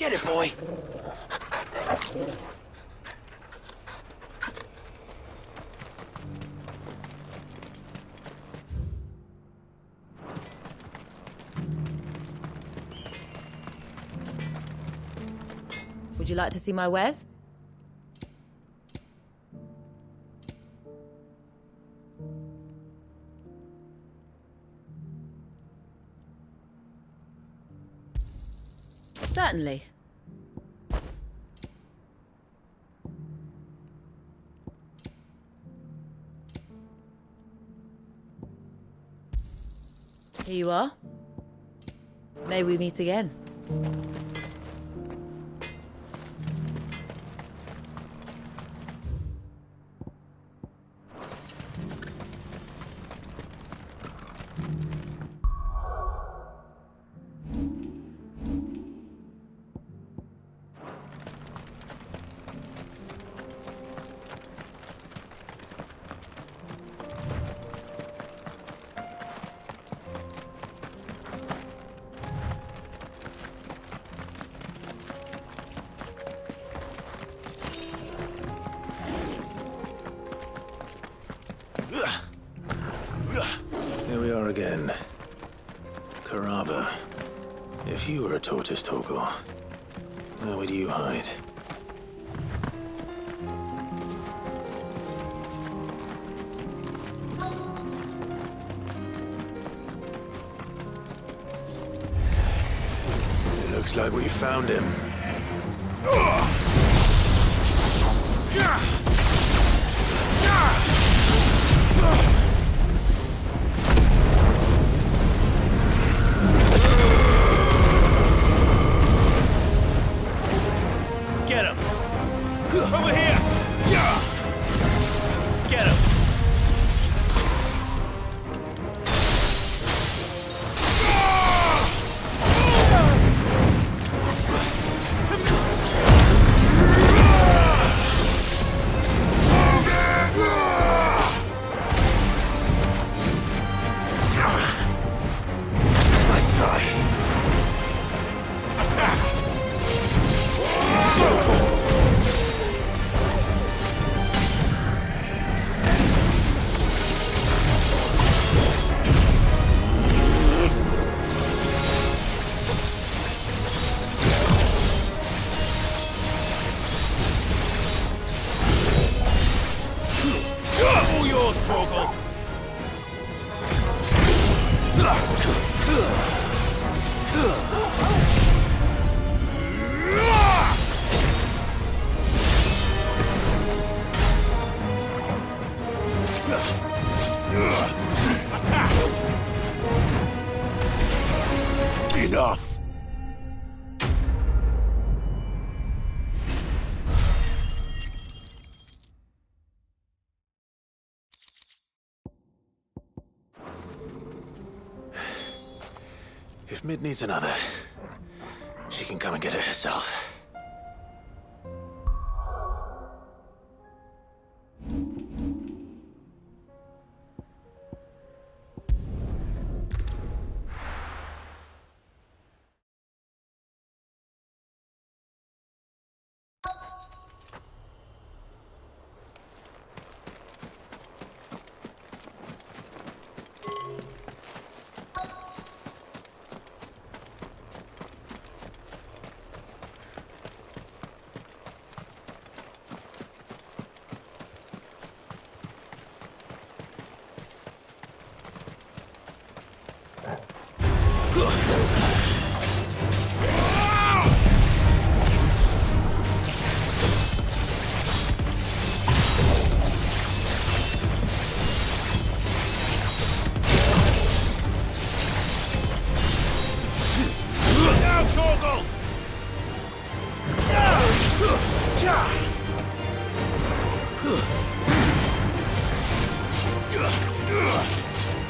Get it, boy! Would you like to see my wares? Certainly. Here you are. May we meet again. Here we are again. Carava. If you were a tortoise, Torgal, where would you hide? It looks like we found him. Get him! Over here! Get him! All yours, Torgal! Attack! Enough! If Mid needs another, she can come and get it herself.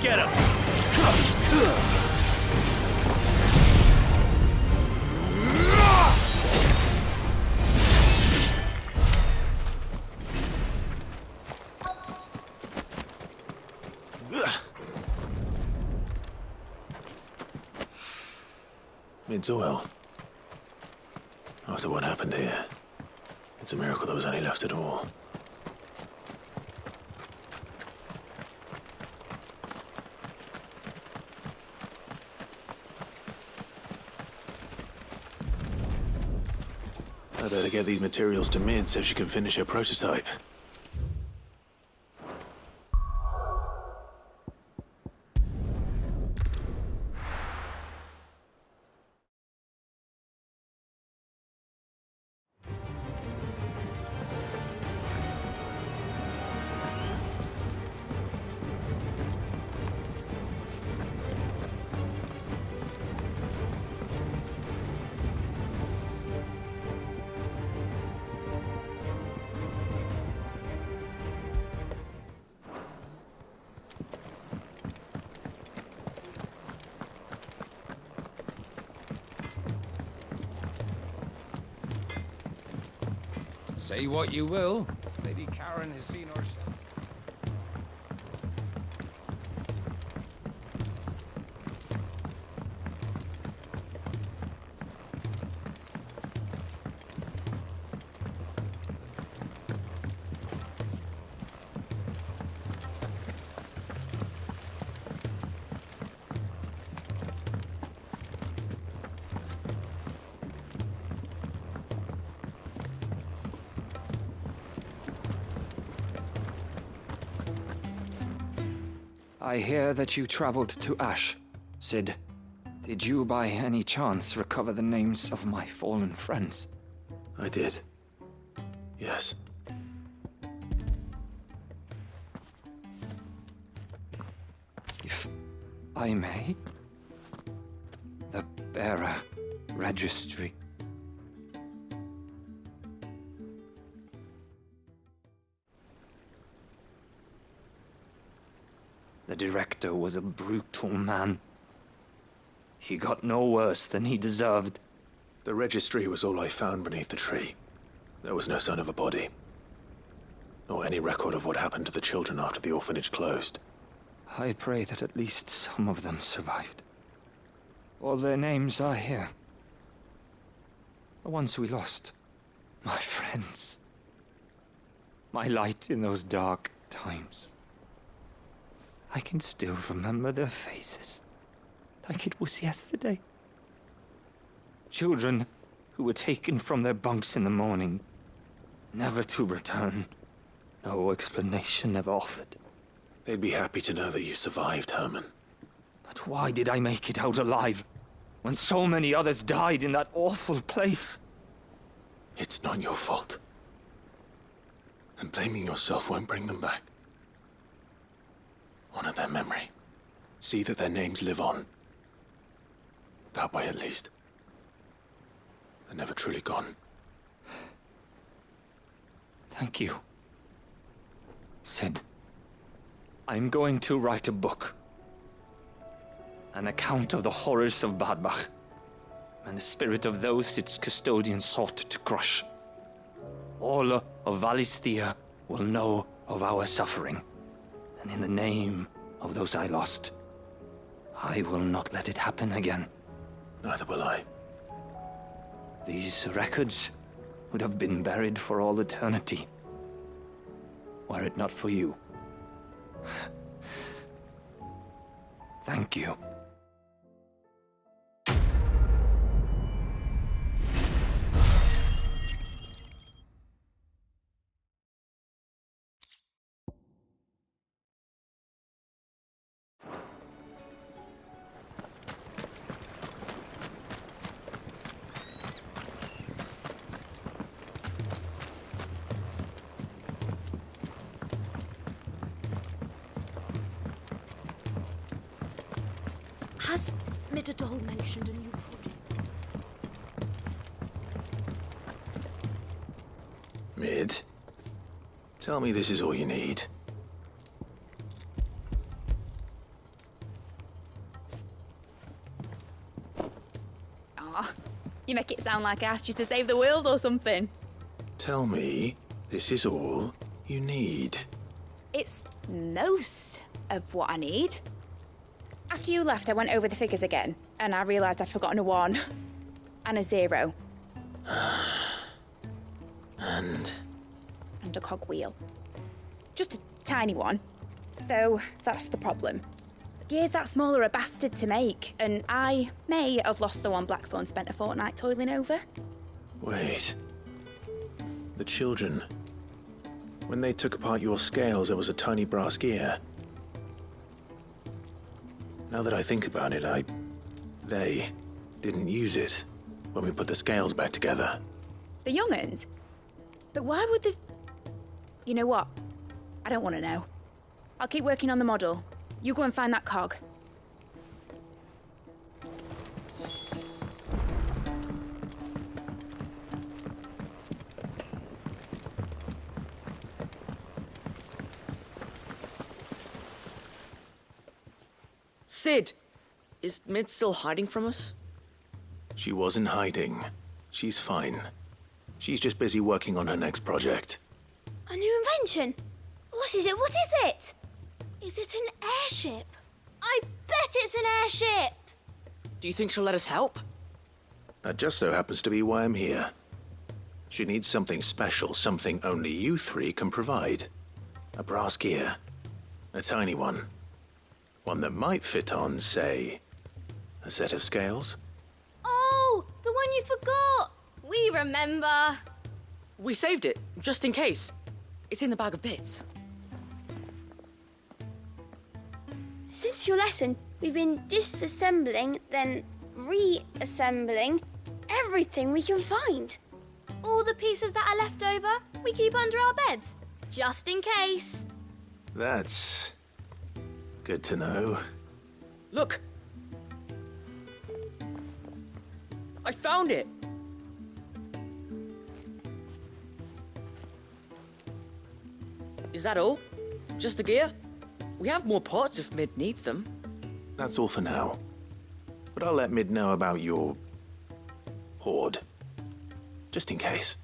Get him! Mid's oil. After what happened here, it's a miracle there was any left at all. I better get these materials to Mid so she can finish her prototype. Say what you will, Lady Karen has seen herself. I hear that you traveled to Ash, Sid. Did you by any chance recover the names of my fallen friends? I did. Yes. If I may? The bearer registry. The director was a brutal man. He got no worse than he deserved. The registry was all I found beneath the tree. There was no sign of a body. Or any record of what happened to the children after the orphanage closed. I pray that at least some of them survived. All their names are here. The ones we lost. My friends. My light in those dark times. I can still remember their faces, like it was yesterday. Children who were taken from their bunks in the morning, never to return. No explanation ever offered. They'd be happy to know that you survived, Herman. But why did I make it out alive, when so many others died in that awful place? It's not your fault. And blaming yourself won't bring them back. Honor their memory. See that their names live on. That way, at least. They're never truly gone. Thank you. Sid, I'm going to write a book. An account of the horrors of Badbach, and the spirit of those its custodians sought to crush. All of Valisthea will know of our suffering. And in the name of those I lost, I will not let it happen again. Neither will I. These records would have been buried for all eternity, were it not for you. Thank you. Has Midadol mentioned a new project? Mid, tell me this is all you need. Aw, you make it sound like I asked you to save the world or something. Tell me this is all you need. It's most of what I need. After you left, I went over the figures again, and I realised I'd forgotten a 1 and a 0. And And a cogwheel. Just a tiny one. Though, that's the problem. Gears that small are a bastard to make, and I may have lost the one Blackthorn spent a fortnight toiling over. wait. The children. When they took apart your scales, there was a tiny brass gear. Now that I think about it, they didn't use it when we put the scales back together. The young'uns? But why would the... You know what? I don't want to know. I'll keep working on the model. You go and find that cog. Sid! Is Mid still hiding from us? She wasn't hiding. She's fine. She's just busy working on her next project. A new invention? What is it? What is it? Is it an airship? I bet it's an airship! Do you think she'll let us help? That just so happens to be why I'm here. She needs something special, something only you three can provide. A brass gear. A tiny one. One that might fit on, say, a set of scales. Oh, the one you forgot! We remember! We saved it, just in case. It's in the bag of bits. Since your lesson, we've been disassembling, then reassembling everything we can find. All the pieces that are left over, we keep under our beds, just in case. That's good to know. Look! I found it! Is that all? Just the gear? We have more parts if Mid needs them. That's all for now. But I'll let Mid know about your hoard. Just in case.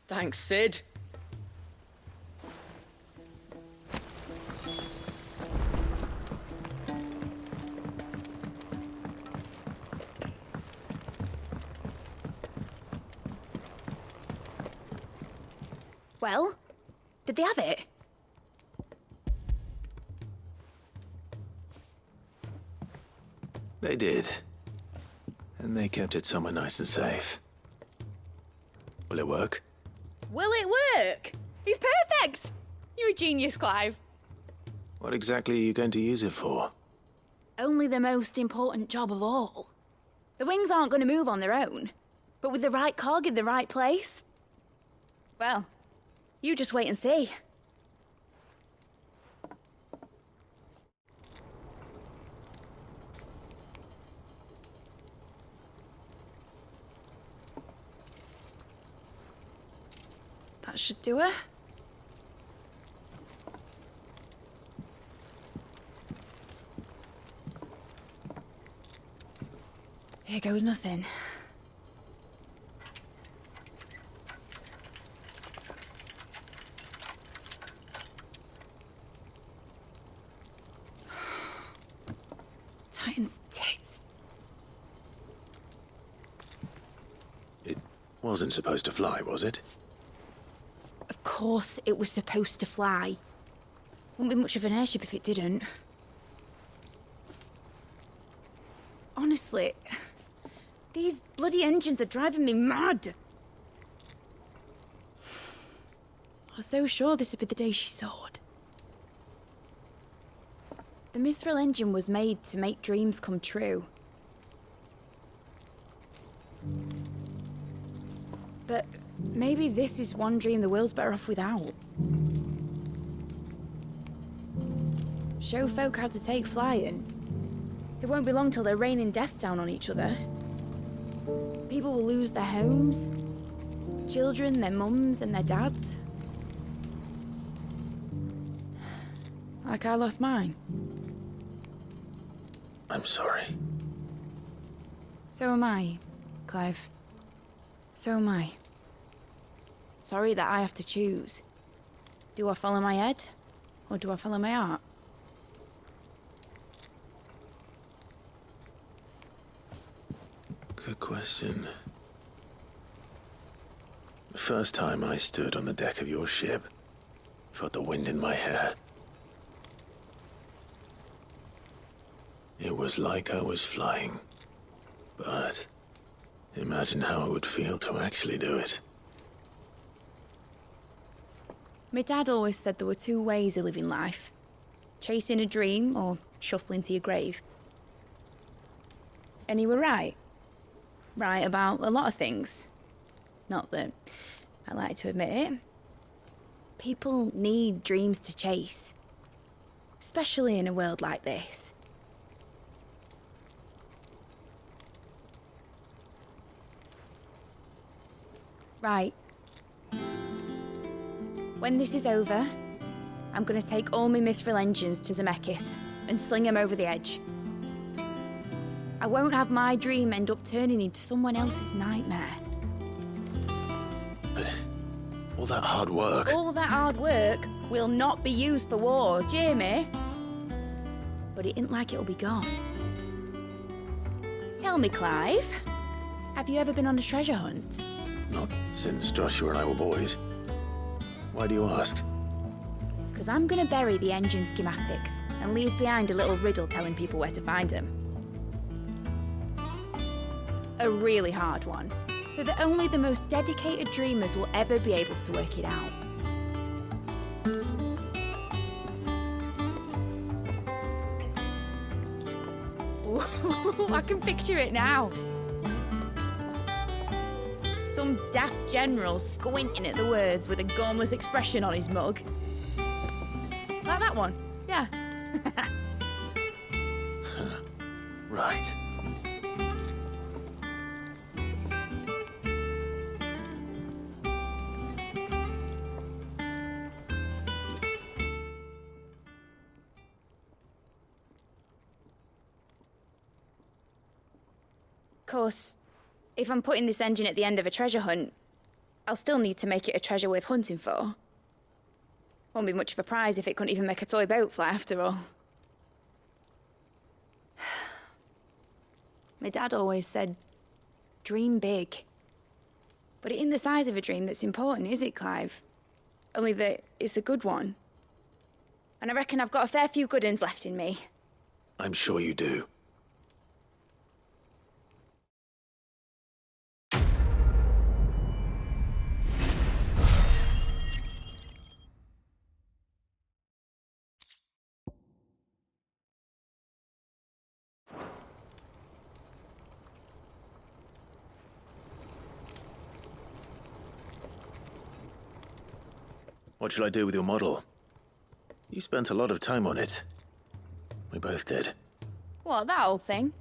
Thanks, Sid. Well, did they have it? They did. And they kept it somewhere nice and safe. Will it work? Will it work? He's perfect! You're a genius, Clive. What exactly are you going to use it for? Only the most important job of all. The wings aren't going to move on their own, but with the right cog in the right place. Well, you just wait and see. That should do her. Here goes nothing. Titan's tits. It wasn't supposed to fly, was it? Of course it was supposed to fly. Wouldn't be much of an airship if it didn't. Honestly, these bloody engines are driving me mad. I was so sure this would be the day she soared. The Mithril engine was made to make dreams come true. But maybe this is one dream the world's better off without. Show folk how to take flying. It won't be long till they're raining death down on each other. People will lose their homes. Children, their mums and their dads. Like I lost mine. I'm sorry. So am I, Clive. So am I. Sorry that I have to choose. Do I follow my head, or do I follow my heart? Good question. first time I stood on the deck of your ship, felt the wind in my hair. It was like I was flying. But imagine how it would feel to actually do it. My dad always said there were two ways of living life. Chasing a dream or shuffling to your grave. And he were right. Right about a lot of things. Not that I like to admit it. People need dreams to chase. Especially in a world like this. Right. When this is over, I'm gonna take all my mithril engines to Zemeckis and sling them over the edge. I won't have my dream end up turning into someone else's nightmare. But all that hard work... All that hard work will not be used for war, Jamie. But it ain't like it'll be gone. Tell me, Clive, have you ever been on a treasure hunt? Not since Joshua and I were boys. Why do you ask? Because I'm going to bury the engine schematics and leave behind a little riddle telling people where to find them. A really hard one, so that only the most dedicated dreamers will ever be able to work it out. Ooh, I can picture it now. Some daft general squinting at the words with a gormless expression on his mug. Like that one, yeah. Right. Of course, if I'm putting this engine at the end of a treasure hunt, I'll still need to make it a treasure worth hunting for. Won't be much of a prize if it couldn't even make a toy boat fly after all. My dad always said, dream big. But it ain't the size of a dream that's important, is it, Clive? Only that it's a good one. And I reckon I've got a fair few good uns left in me. I'm sure you do. What shall I do with your model? You spent a lot of time on it. We both did. What, that old thing?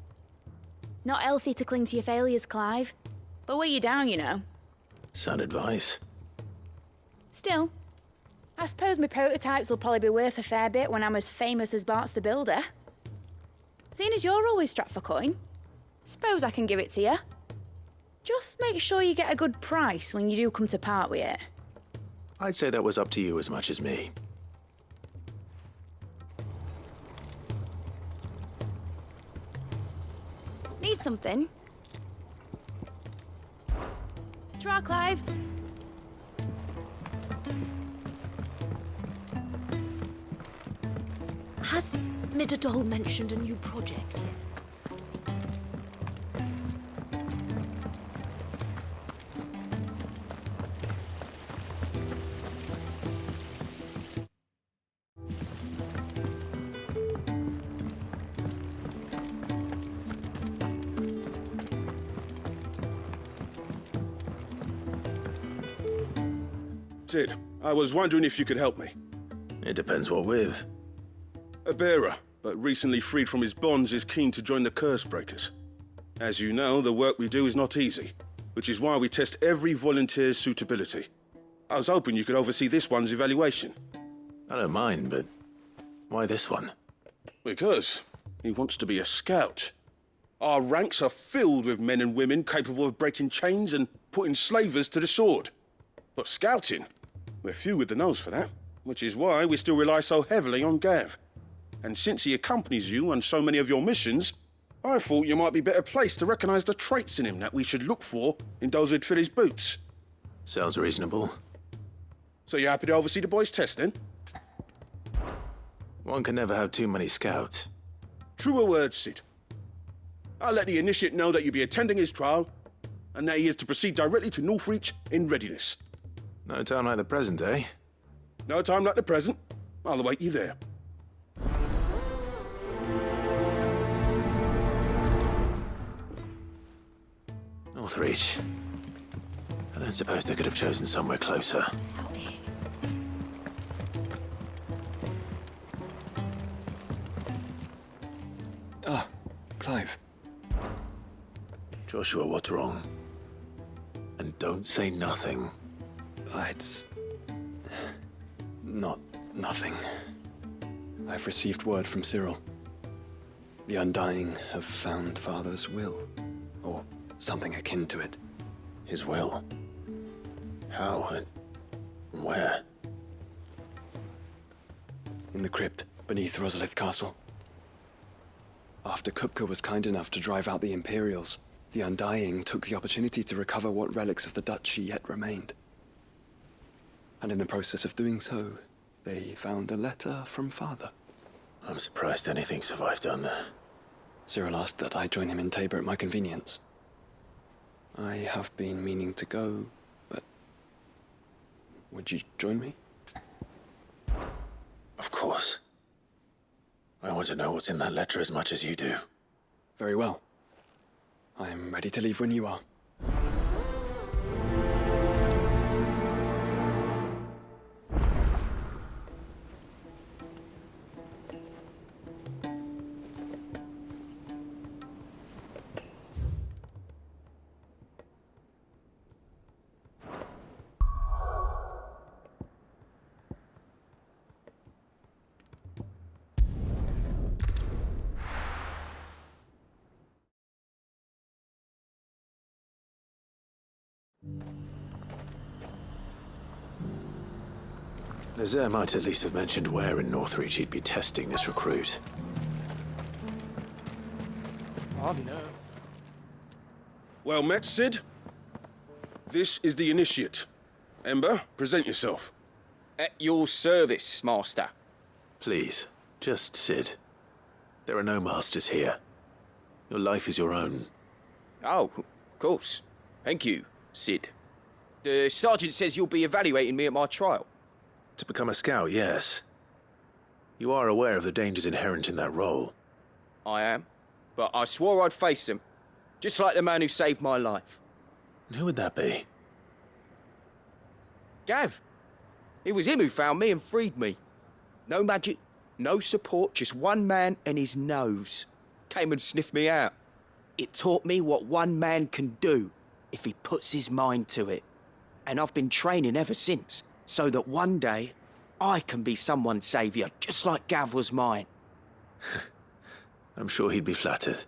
Not healthy to cling to your failures, Clive. They'll weigh you down, you know. Sound advice. Still, I suppose my prototypes will probably be worth a fair bit when I'm as famous as Bart's the Builder. Seeing as you're always strapped for coin, suppose I can give it to you. Just make sure you get a good price when you do come to part with it. I'd say that was up to you as much as me. Need something? Draw, Clive. Has Midadol mentioned a new project yet? Sid, I was wondering if you could help me. It depends what with. A bearer, but recently freed from his bonds, is keen to join the Curse Breakers. As you know, the work we do is not easy, which is why we test every volunteer's suitability. I was hoping you could oversee this one's evaluation. I don't mind, but why this one? Because he wants to be a scout. Our ranks are filled with men and women capable of breaking chains and putting slavers to the sword. But scouting, we're few with the nose for that, which is why we still rely so heavily on Gav. And since he accompanies you on so many of your missions, I thought you might be better placed to recognise the traits in him that we should look for in those who'd fill his boots. Sounds reasonable. So you're happy to oversee the boys' test, then? One can never have too many scouts. Truer words, Sid. I'll let the initiate know that you'll be attending his trial, and that he is to proceed directly to Northreach in readiness. No time like the present, eh? No time like the present. I'll await you there. Northreach. I don't suppose they could have chosen somewhere closer. Ah, Clive. Joshua, what's wrong? And don't say nothing. It's... not nothing. I've received word from Cyril. The Undying have found Father's will, or something akin to it. His will? How? Where? In the crypt beneath Rosalith Castle. After Kupka was kind enough to drive out the Imperials, the Undying took the opportunity to recover what relics of the Duchy yet remained. And in the process of doing so, they found a letter from Father. I'm surprised anything survived down there. Cyril asked that I join him in Tabor at my convenience. I have been meaning to go, but... would you join me? Of course. I want to know what's in that letter as much as you do. Very well. I am ready to leave when you are. Nazaire might at least have mentioned where in Northreach he'd be testing this recruit. Oh, no. Well met, Sid. This is the initiate. Ember, present yourself. At your service, Master. Please, just Sid. There are no masters here. Your life is your own. Oh, of course. Thank you, Sid. The sergeant says you'll be evaluating me at my trial. To become a scout, yes. You are aware of the dangers inherent in that role. I am. But I swore I'd face them. Just like the man who saved my life. And who would that be? Gav. It was him who found me and freed me. No magic, no support, just one man and his nose. Came and sniffed me out. It taught me what one man can do if he puts his mind to it. And I've been training ever since, so that one day I can be someone's saviour, just like Gav was mine. I'm sure he'd be flattered.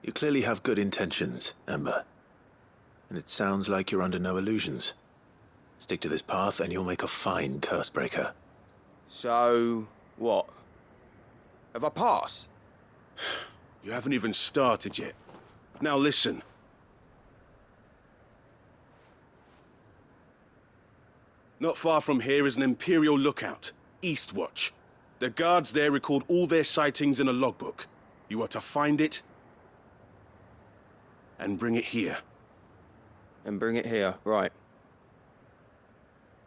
You clearly have good intentions, Ember. And it sounds like you're under no illusions. Stick to this path and you'll make a fine cursebreaker. So, what? Have I passed? You haven't even started yet. Now listen. Not far from here is an Imperial lookout, Eastwatch. The guards there record all their sightings in a logbook. You are to find it and bring it here. And bring it here, right.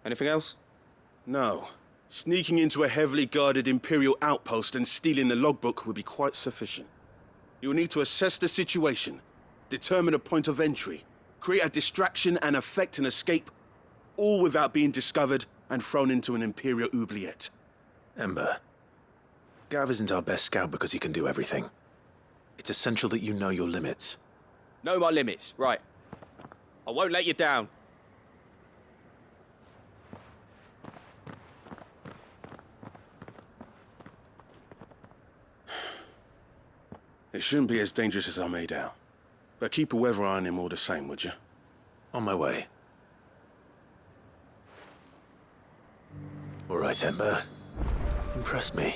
Anything else? No. Sneaking into a heavily guarded Imperial outpost and stealing the logbook would be quite sufficient. You will need to assess the situation, determine a point of entry, create a distraction and effect an escape, all without being discovered and thrown into an Imperial oubliette. Ember, Gav isn't our best scout because he can do everything. It's essential that you know your limits. Know my limits, right. I won't let you down. It shouldn't be as dangerous as I made out. But keep a weather eye on him all the same, would you? On my way. All right, Ember. Impress me.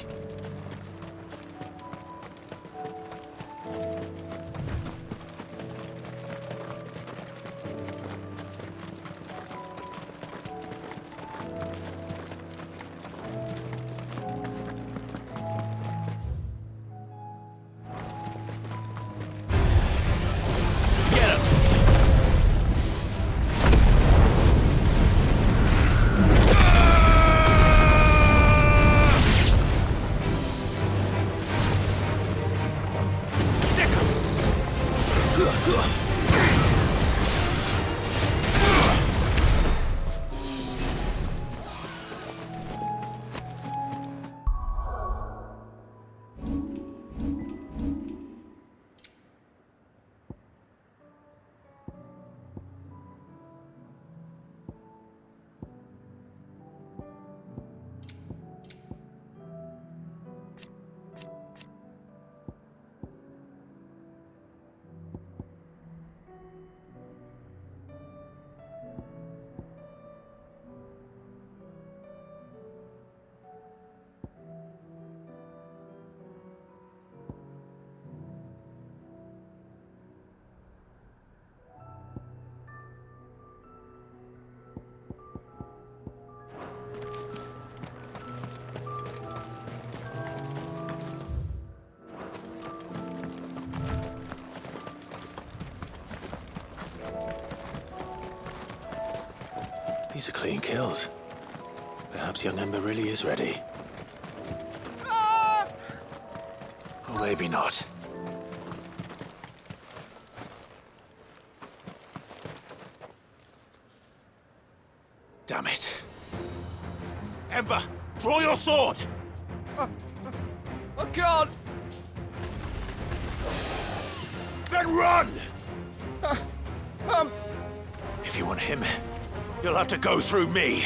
These are clean kills. Perhaps young Ember really is ready. Or maybe not. Damn it. Ember, draw your sword! I can't! Then run! If you want him, you'll have to go through me.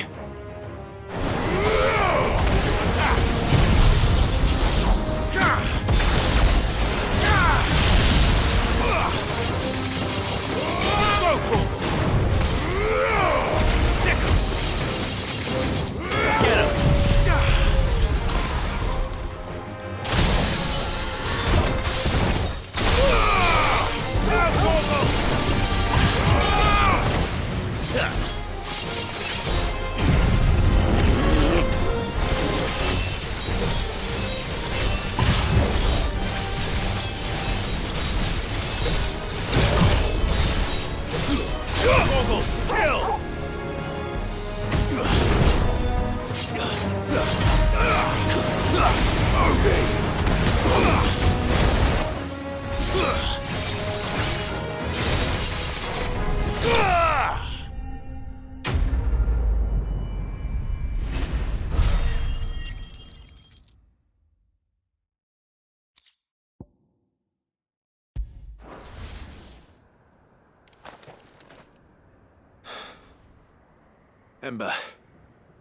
Ember,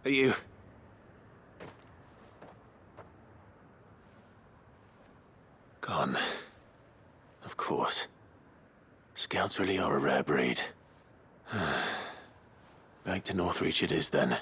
are you... Gone. Of course. Scouts really are a rare breed. Back to Northreach it is then.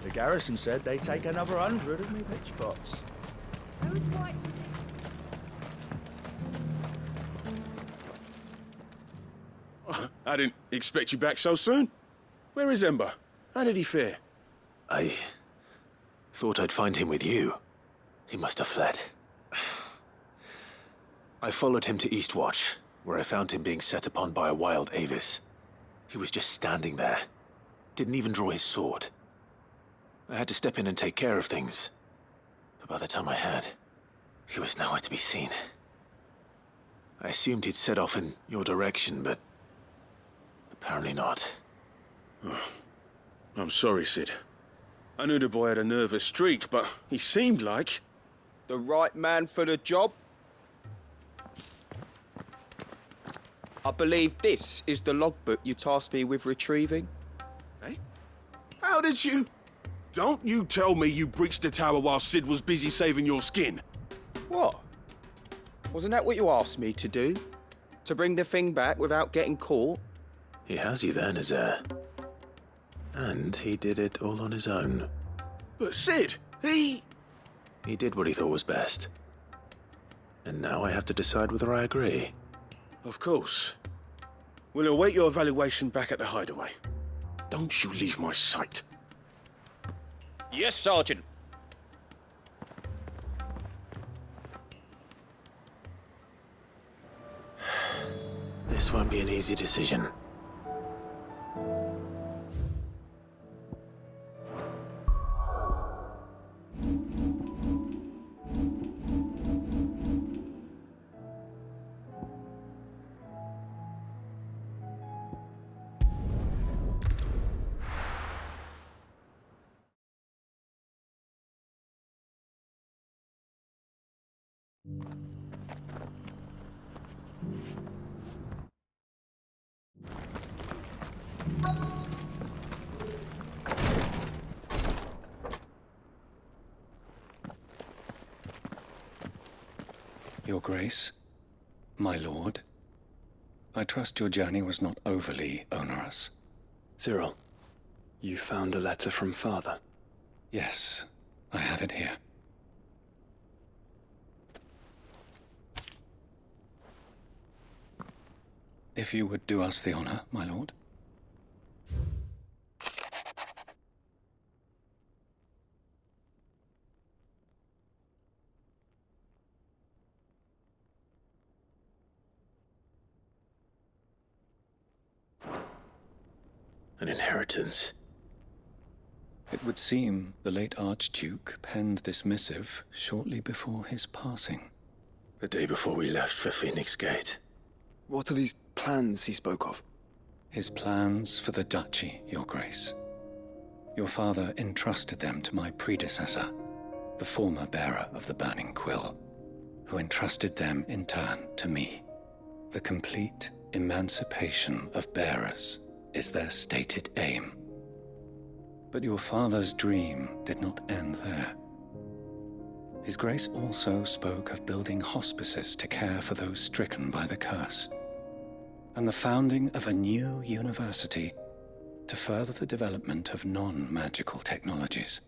The garrison said they take another 100 of me pitch pots. Those whites are I didn't expect you back so soon. Where is Ember? How did he fare? I thought I'd find him with you. He must have fled. I followed him to Eastwatch, where I found him being set upon by a wild Avis. He was just standing there. Didn't even draw his sword. I had to step in and take care of things. But by the time I had, he was nowhere to be seen. I assumed he'd set off in your direction, but apparently not. Oh, I'm sorry, Sid. I knew the boy had a nervous streak, but he seemed like... The right man for the job? I believe this is the logbook you tasked me with retrieving. Eh? How did you... Don't you tell me you breached the tower while Sid was busy saving your skin. What? Wasn't that what you asked me to do? To bring the thing back without getting caught? He has you there, Nazaire. And he did it all on his own. But Sid, he did what he thought was best. And now I have to decide whether I agree. Of course. We'll await your evaluation back at the hideaway. Don't you leave my sight. Yes, Sergeant. This won't be an easy decision. Your Grace, my lord, I trust your journey was not overly onerous. Cyril, you found a letter from Father? Yes, I have it here. If you would do us the honor, my lord. An inheritance. It would seem the late Archduke penned this missive shortly before his passing. The day before we left for Phoenix Gate. What are these plans he spoke of? His plans for the duchy, Your Grace. Your father entrusted them to my predecessor, the former bearer of the Burning Quill, who entrusted them in turn to me. The complete emancipation of bearers is their stated aim. But your father's dream did not end there. His Grace also spoke of building hospices to care for those stricken by the curse, and the founding of a new university to further the development of non-magical technologies.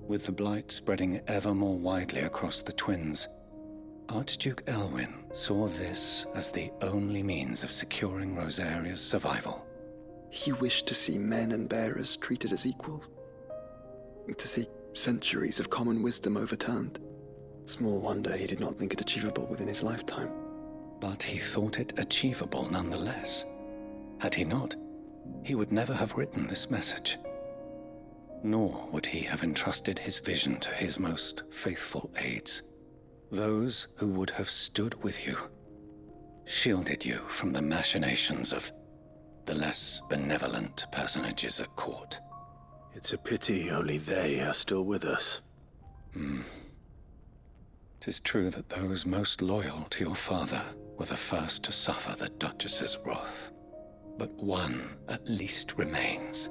With the blight spreading ever more widely across the twins, Archduke Elwyn saw this as the only means of securing Rosaria's survival. He wished to see men and bearers treated as equals. To see centuries of common wisdom overturned. Small wonder he did not think it achievable within his lifetime. But he thought it achievable nonetheless. Had he not, he would never have written this message. Nor would he have entrusted his vision to his most faithful aides, those who would have stood with you, shielded you from the machinations of the less benevolent personages at court. It's a pity only they are still with us. 'Tis true that those most loyal to your father were the first to suffer the Duchess's wrath. But one at least remains,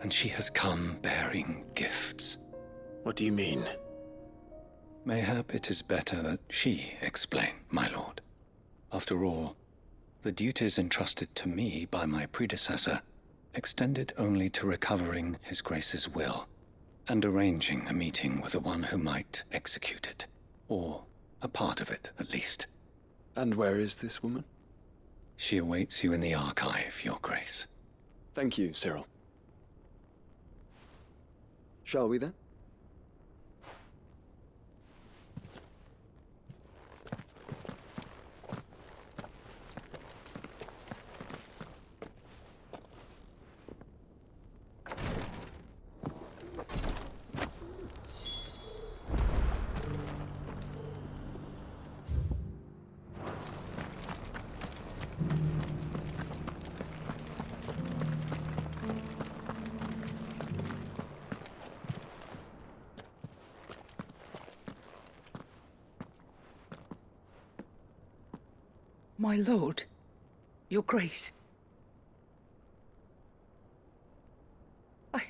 and she has come bearing gifts. What do you mean? Mayhap it is better that she explain, my lord. After all, the duties entrusted to me by my predecessor extended only to recovering His Grace's will and arranging a meeting with the one who might execute it, or a part of it, at least. And where is this woman? She awaits you in the archive, Your Grace. Thank you, Cyril. Shall we then? My lord, Your Grace. I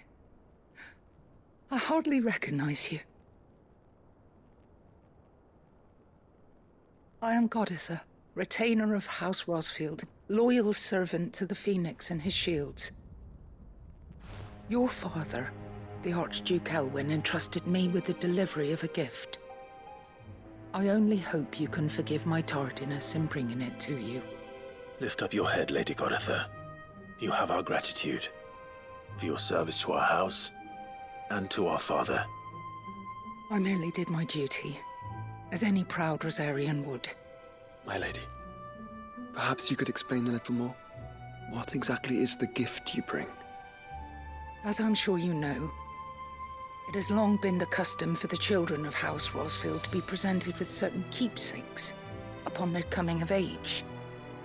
hardly recognize you. I am Goditha, retainer of House Rosfield, loyal servant to the Phoenix and his shields. Your father, the Archduke Elwyn, entrusted me with the delivery of a gift. I only hope you can forgive my tardiness in bringing it to you. Lift up your head, Lady Goditha. You have our gratitude for your service to our house and to our father. I merely did my duty, as any proud Rosarian would. My lady, perhaps you could explain a little more? What exactly is the gift you bring? As I'm sure you know, it has long been the custom for the children of House Rosfield to be presented with certain keepsakes upon their coming of age.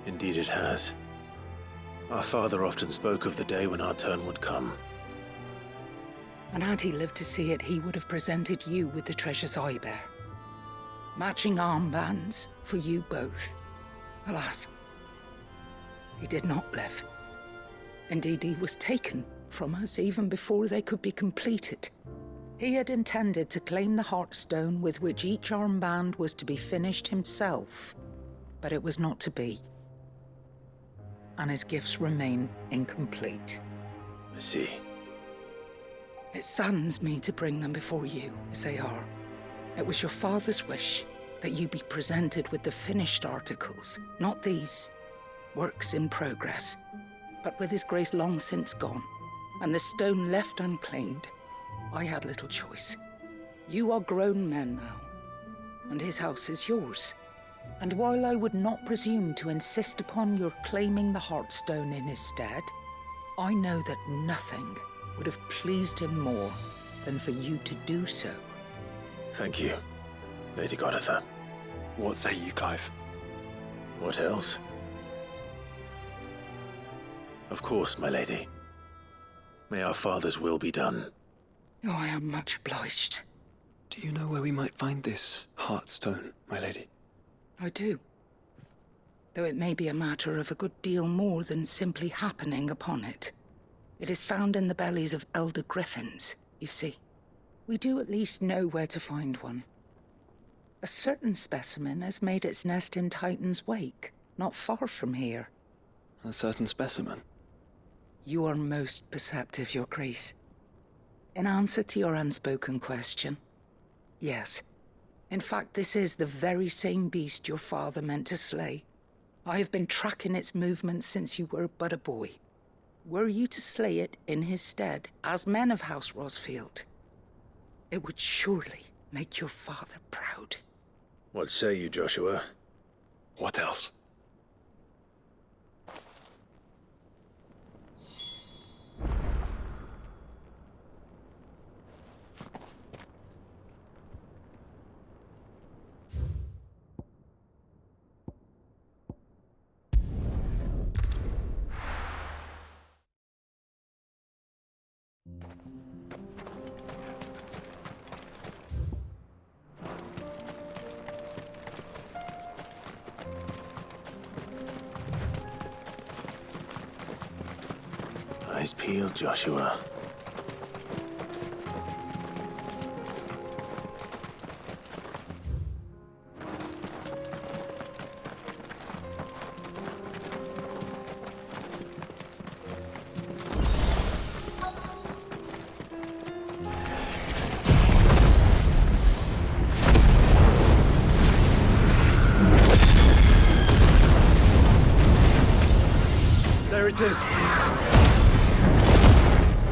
Indeed it has. Our father often spoke of the day when our turn would come. And had he lived to see it, he would have presented you with the treasures I bear. Matching armbands for you both. Alas, he did not live. Indeed, he was taken from us even before they could be completed. He had intended to claim the Heartstone with which each armband was to be finished himself, but it was not to be. And his gifts remain incomplete. I see. It saddens me to bring them before you, as they are. It was your father's wish that you be presented with the finished articles, not these, works in progress. But with his grace long since gone, and the stone left unclaimed, I had little choice. You are grown men now, and his house is yours. And while I would not presume to insist upon your claiming the Heartstone in his stead, I know that nothing would have pleased him more than for you to do so. Thank you, Lady Goditha. What say you, Clive? What else? Of course, my lady. May our father's will be done. Oh, I am much obliged. Do you know where we might find this Heartstone, my lady? I do. Though it may be a matter of a good deal more than simply happening upon it. It is found in the bellies of elder griffins, you see. We do at least know where to find one. A certain specimen has made its nest in Titan's Wake, not far from here. A certain specimen? You are most perceptive, Your Grace. In answer to your unspoken question, yes. In fact, this is the very same beast your father meant to slay. I have been tracking its movements since you were but a boy. Were you to slay it in his stead, as men of House Rosfield, it would surely make your father proud. What say you, Joshua? What else? Eyes peeled, Joshua.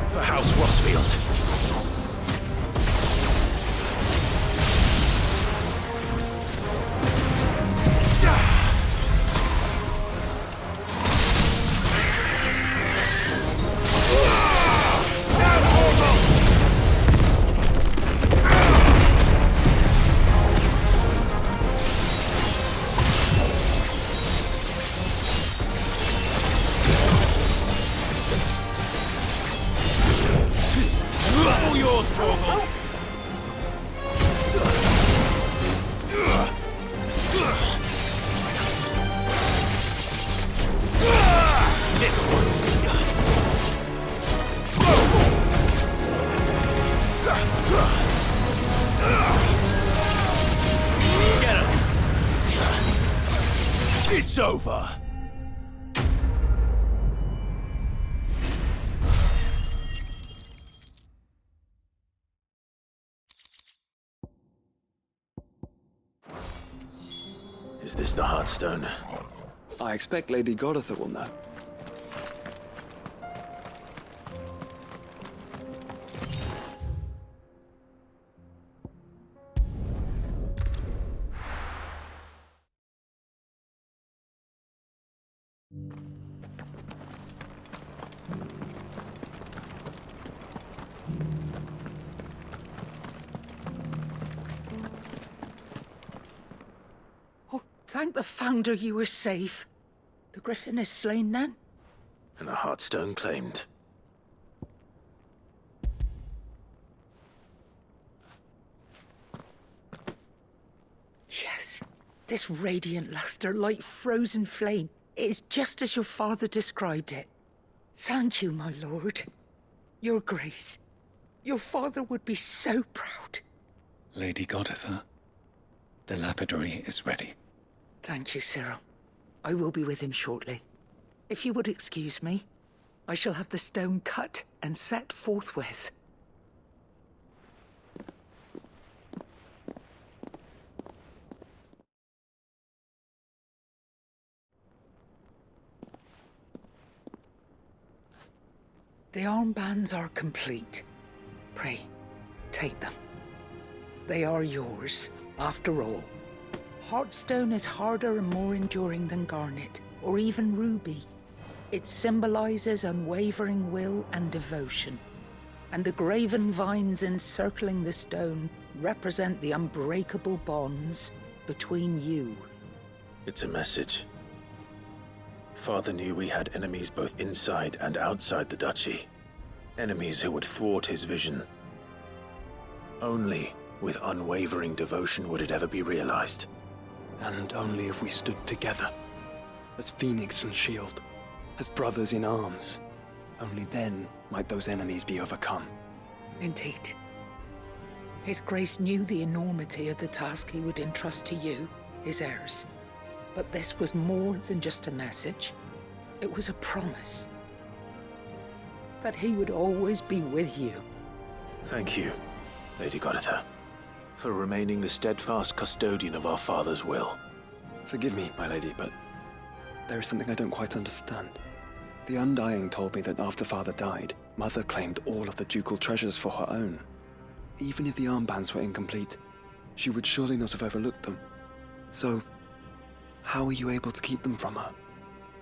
For House Rossfield. It's over. Is this the Heartstone? I expect Lady Goditha will know. Thank the Founder you were safe. The Griffin is slain then? And the Heartstone claimed. Yes. This radiant luster like frozen flame. It is just as your father described it. Thank you, my lord. Your Grace. Your father would be so proud. Lady Goditha, the lapidary is ready. Thank you, Cyril. I will be with him shortly. If you would excuse me, I shall have the stone cut and set forthwith. The armbands are complete. Pray, take them. They are yours, after all. Heartstone is harder and more enduring than garnet, or even ruby. It symbolizes unwavering will and devotion. And the graven vines encircling the stone represent the unbreakable bonds between you. It's a message. Father knew we had enemies both inside and outside the duchy. Enemies who would thwart his vision. Only with unwavering devotion would it ever be realized. And only if we stood together, as Phoenix and Shield, as brothers in arms, only then might those enemies be overcome. Indeed. His Grace knew the enormity of the task he would entrust to you, his heirs. But this was more than just a message. It was a promise. That he would always be with you. Thank you, Lady Goditha, for remaining the steadfast custodian of our father's will. Forgive me, my lady, but there is something I don't quite understand. The Undying told me that after Father died, Mother claimed all of the ducal treasures for her own. Even if the armbands were incomplete, she would surely not have overlooked them. So, how were you able to keep them from her?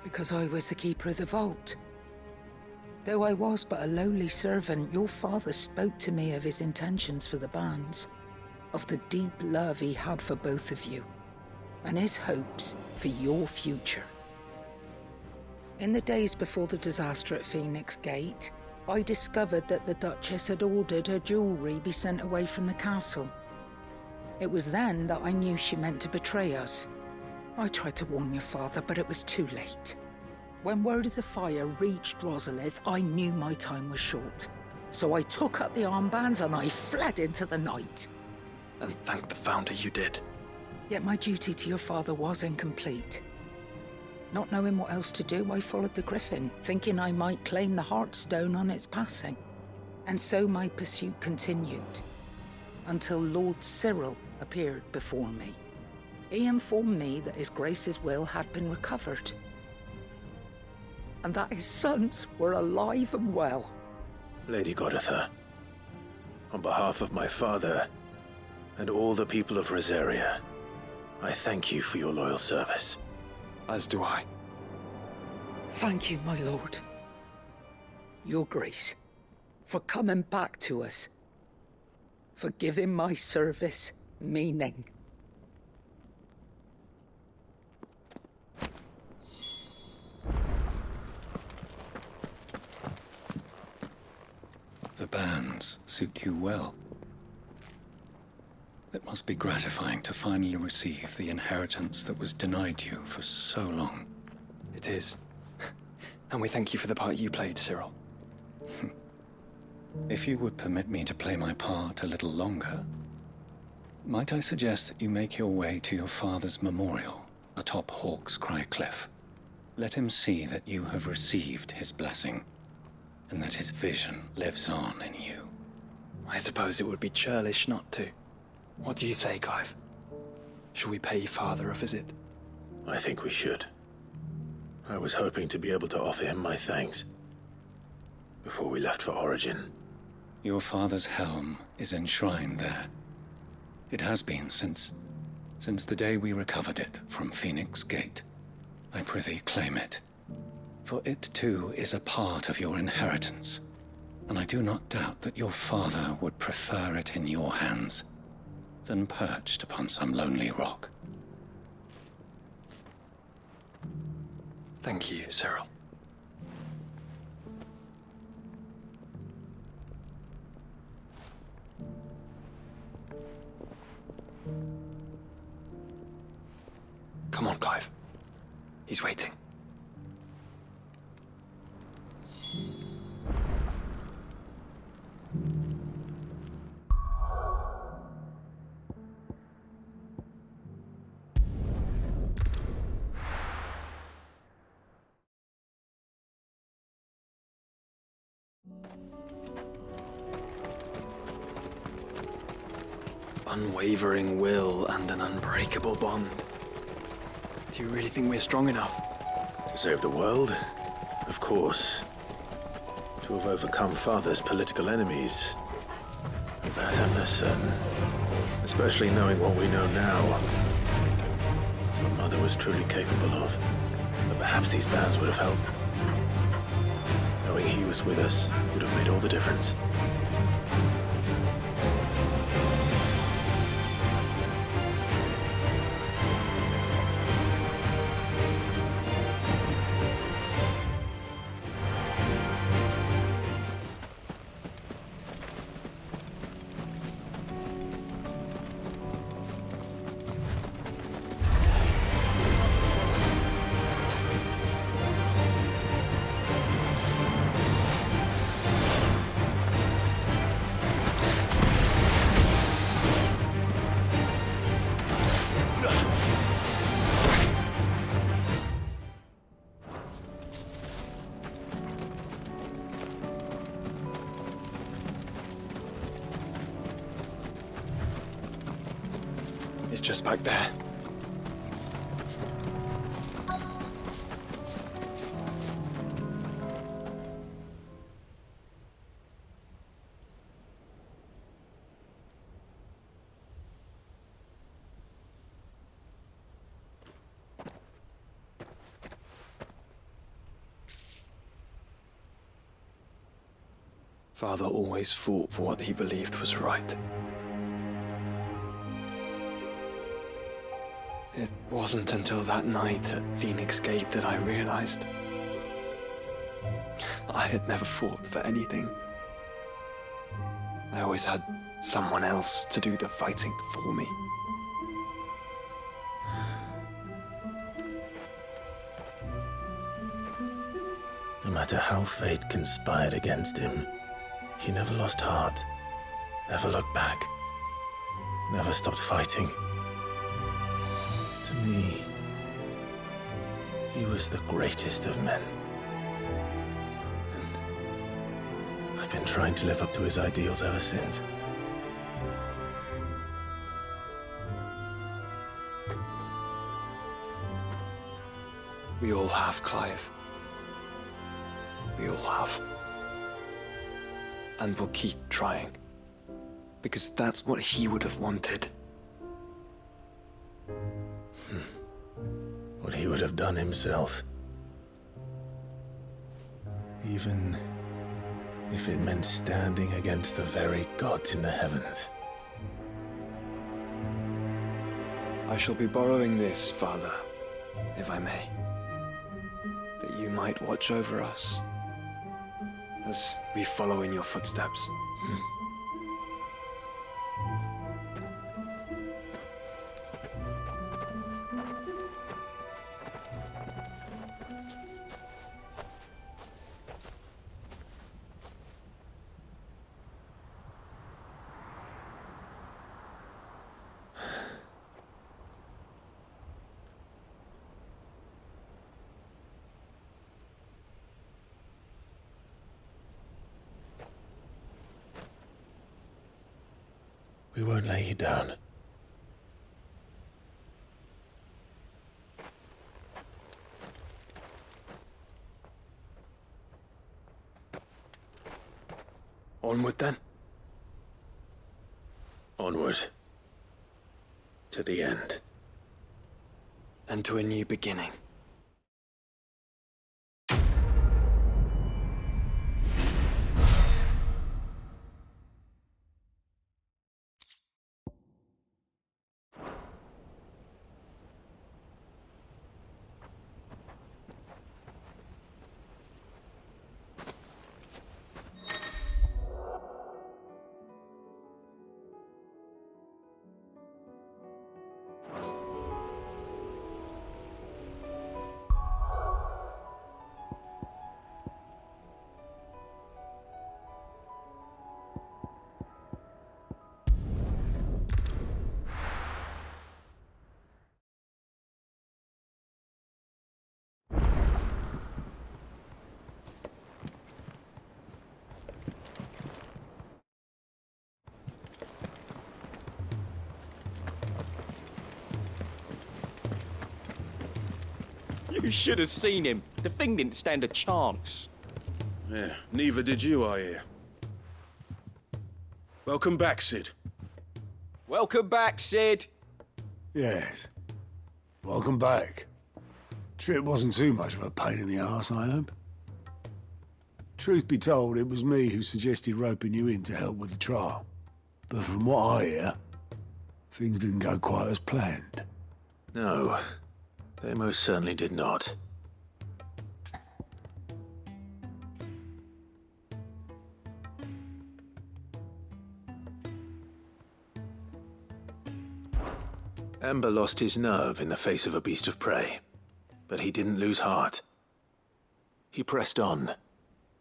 Because I was the keeper of the vault. Though I was but a lowly servant, your father spoke to me of his intentions for the bands, of the deep love he had for both of you, and his hopes for your future. In the days before the disaster at Phoenix Gate, I discovered that the Duchess had ordered her jewelry be sent away from the castle. It was then that I knew she meant to betray us. I tried to warn your father, but it was too late. When word of the fire reached Rosalith, I knew my time was short. So I took up the armbands and I fled into the night. And thank the Founder you did. Yet my duty to your father was incomplete. Not knowing what else to do, I followed the Griffin, thinking I might claim the Heartstone on its passing. And so my pursuit continued, until Lord Cyril appeared before me. He informed me that His Grace's will had been recovered. and that his sons were alive and well. Lady Goditha, on behalf of my father and all the people of Rosaria, I thank you for your loyal service. As do I. Thank you, my lord. Your Grace, for coming back to us, for giving my service meaning. The bands suit you well. It must be gratifying to finally receive the inheritance that was denied you for so long. It is. And we thank you for the part you played, Cyril. If you would permit me to play my part a little longer, might I suggest that you make your way to your father's memorial atop Hawk's Cry Cliff? Let him see that you have received his blessing, and that his vision lives on in you. I suppose it would be churlish not to. What do you say, Clive? Shall we pay Father a visit? I think we should. I was hoping to be able to offer him my thanks before we left for Origin. Your father's helm is enshrined there. It has been since the day we recovered it from Phoenix Gate. I prithee claim it, for it too is a part of your inheritance, and I do not doubt that your father would prefer it in your hands than perched upon some lonely rock. Thank you, Cyril. Come on, Clive. He's waiting. Unwavering will and an unbreakable bond. Do you really think we're strong enough? To save the world? Of course. To have overcome Father's political enemies? Of that I'm less certain. Especially knowing what we know now. What Mother was truly capable of. But perhaps these bands would have helped. Knowing he was with us would have made all the difference. It's just back there. Father always fought for what he believed was right. It wasn't until that night at Phoenix Gate that I realized I had never fought for anything. I always had someone else to do the fighting for me. No matter how fate conspired against him, he never lost heart, never looked back, never stopped fighting. To me, he was the greatest of men. And I've been trying to live up to his ideals ever since. We all have, Clive. We all have. And we'll keep trying. Because that's what he would have wanted. What he would have done himself. Even if it meant standing against the very gods in the heavens. I shall be borrowing this, Father, if I may. That you might watch over us as we follow in your footsteps. We won't lay you down. Onward then. Onward. To the end. And to a new beginning. You should have seen him. The thing didn't stand a chance. Yeah, neither did you, I hear. Welcome back, Sid. Welcome back, Sid. Yes. Welcome back. Trip wasn't too much of a pain in the arse, I hope. Truth be told, it was me who suggested roping you in to help with the trial. But from what I hear, things didn't go quite as planned. No, they most certainly did not. Ember lost his nerve in the face of a beast of prey, but he didn't lose heart. He pressed on,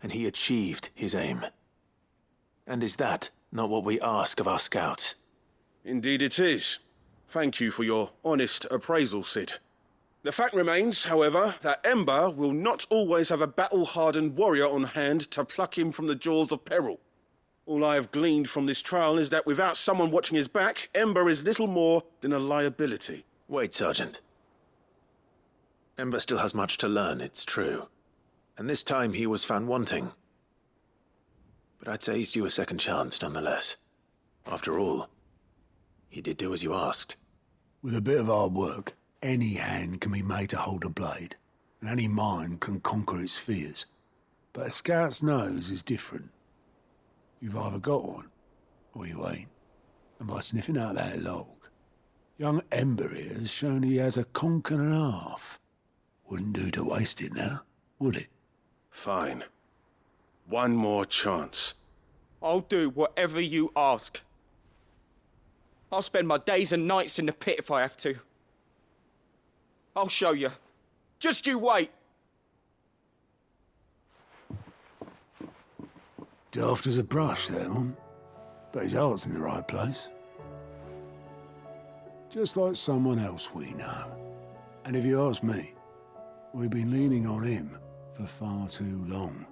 and he achieved his aim. And is that not what we ask of our scouts? Indeed it is. Thank you for your honest appraisal, Sid. The fact remains, however, that Ember will not always have a battle-hardened warrior on hand to pluck him from the jaws of peril. All I have gleaned from this trial is that without someone watching his back, Ember is little more than a liability. Wait, Sergeant. Ember still has much to learn, it's true. And this time he was found wanting. But I'd say he's due a second chance, nonetheless. After all, he did do as you asked. With a bit of hard work, any hand can be made to hold a blade, and any mind can conquer its fears. But a scout's nose is different. You've either got one, or you ain't. And by sniffing out that log, young Ember here has shown he has a conch and a half. Wouldn't do to waste it now, would it? Fine. One more chance. I'll do whatever you ask. I'll spend my days and nights in the pit if I have to. I'll show you. Just you wait. Daft as a brush, that one. But his heart's in the right place. Just like someone else we know. And if you ask me, we've been leaning on him for far too long.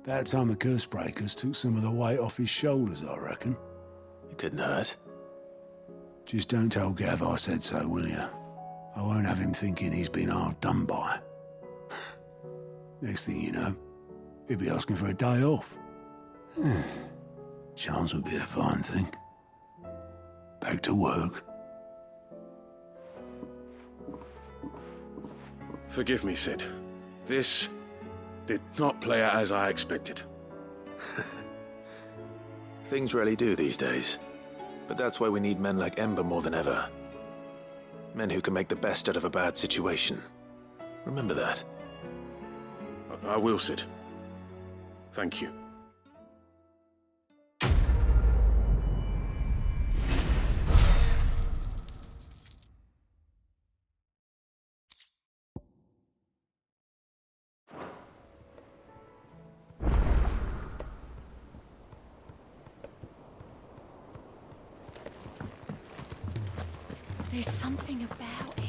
That time the Cursebreakers took some of the weight off his shoulders, I reckon. It couldn't hurt. Just don't tell Gav I said so, will you? I won't have him thinking he's been hard done by. Next thing you know, He'd be asking for a day off. Chance would be a fine thing. Back to work. Forgive me, Sid. This did not play out as I expected. Things rarely do these days. But that's why we need men like Ember more than ever. Men who can make the best out of a bad situation. Remember that. I will, Sid. Thank you. There's something about